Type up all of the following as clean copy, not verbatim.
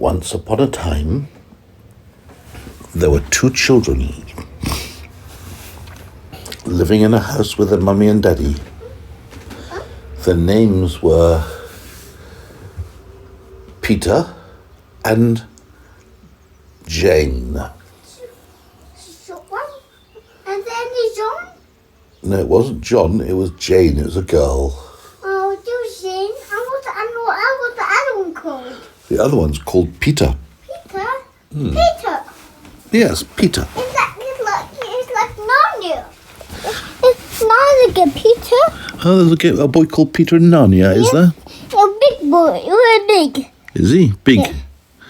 Once upon a time, there were two children living in a house with their mummy and daddy. Their names were Peter and Jane. And then John? No, it wasn't John, it was Jane, it was a girl. Oh, it was Jane. What's the other one called? The other one's called Peter. Peter? Peter? Yes, Peter. It's like Narnia. It's not like a Peter. Oh, there's a boy called Peter in Narnia, is there? A big boy, really big. Is he? Big? Yeah.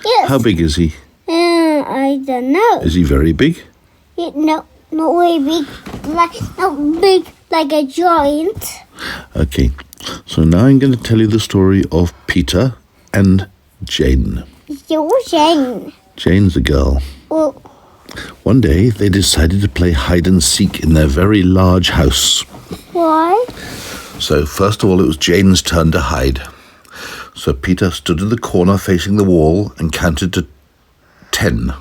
Yes. How big is he? I don't know. Is he very big? No, not very big. Not big like a giant. Okay, so now I'm going to tell you the story of Peter and Jane. Jane. Jane's the girl. Well, One day, they decided to play hide and seek in their very large house. why? So, first of all, it was Jane's turn to hide. So Peter stood in the corner facing the wall and counted to 10,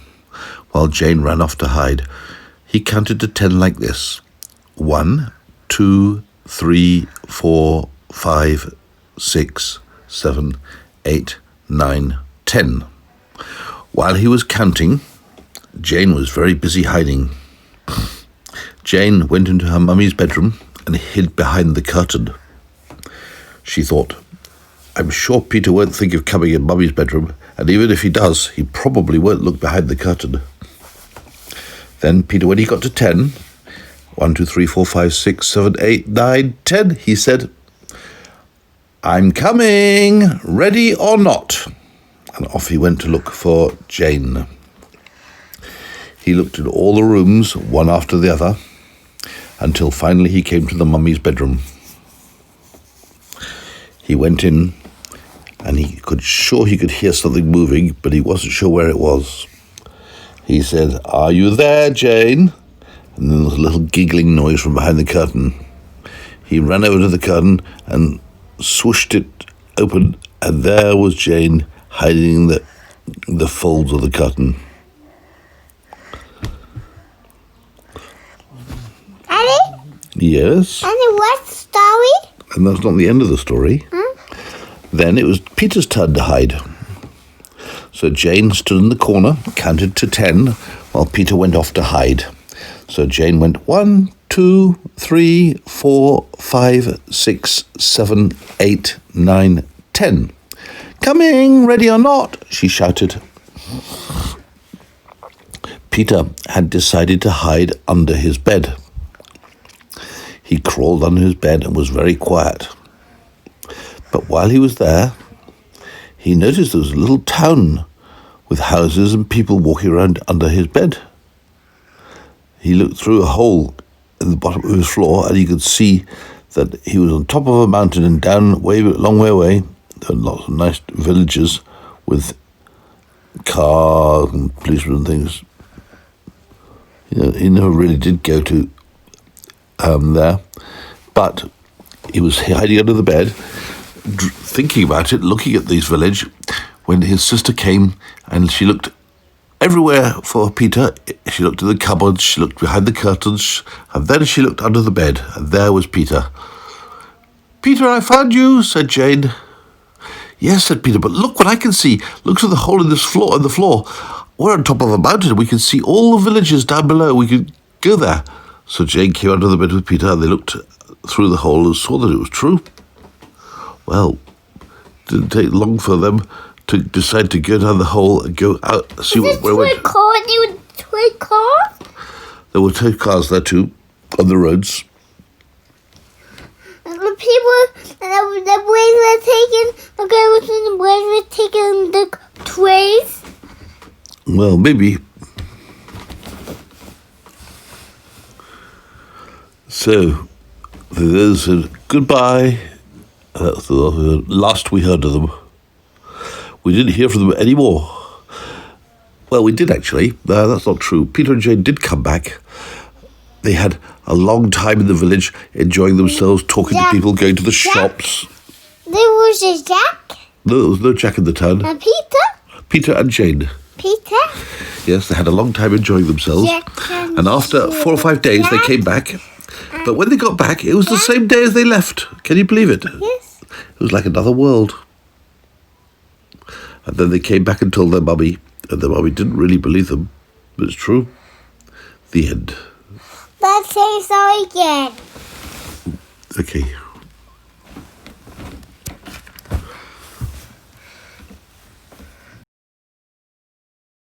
while Jane ran off to hide. He counted to 10 like this: 1, 2, 3, 4, 5, 6, 7, 8, 9, 10. While he was counting, Jane was very busy hiding. Jane went into her mummy's bedroom and hid behind the curtain. She thought, I'm sure Peter won't think of coming in mummy's bedroom, and even if he does, he probably won't look behind the curtain. Then Peter, when he got to 10, 1, 2, 3, 4, 5, 6, 7, 8, 9, 10, he said, I'm coming, ready or not. And off he went to look for Jane. He looked in all the rooms, one after the other, until finally he came to the mummy's bedroom. He went in, and he could hear something moving, but he wasn't sure where it was. He said, Are you there, Jane? And then there was a little giggling noise from behind the curtain. He ran over to the curtain and swooshed it open, and there was Jane hiding in the folds of the curtain. Daddy? Yes? Daddy, what story? And that's not the end of the story. Then it was Peter's turn to hide. So Jane stood in the corner, counted to 10, while Peter went off to hide. So Jane went 1, 2, 3, 4, 5, 6, 7, 8, 9, 10. Coming, ready or not, she shouted. Peter had decided to hide under his bed. He crawled under his bed and was very quiet. But while he was there, he noticed there was a little town with houses and people walking around under his bed. He looked through a hole in the bottom of his floor, and he could see that he was on top of a mountain, and down a long way away, there were lots of nice villages with cars and policemen and things. He never really did go to there, but he was hiding under the bed, thinking about it, looking at this village, when his sister came, and she looked everywhere for Peter. She looked in the cupboards, she looked behind the curtains, and then she looked under the bed, and there was Peter. Peter, I found you, said Jane. Yes, said Peter, but look what I can see. Look through the hole in the floor. We're on top of a mountain. We can see all the villages down below. We could go there. So Jane came under the bed with Peter, and they looked through the hole and saw that it was true. Well, it didn't take long for them to decide to go down the hole and go out, see where it went. Toy cars? There were toy cars there too, on the roads. And the people, the boys were taking the trays. Well, maybe. So, they said goodbye. That's the last we heard of them. We didn't hear from them anymore. Well, we did actually. That's not true. Peter and Jane did come back. They had a long time in the village, enjoying themselves, talking to people, going to the shops. There was a Jack. No, there was no Jack in the town. And Peter? Peter and Jane. Peter? Yes, they had a long time enjoying themselves. And after 4 or 5 days, they came back. But when they got back, it was the same day as they left. Can you believe it? Yes. It was like another world. And then they came back and told their mummy, and their mummy didn't really believe them. But it's true. The end. Let's say so again. Okay.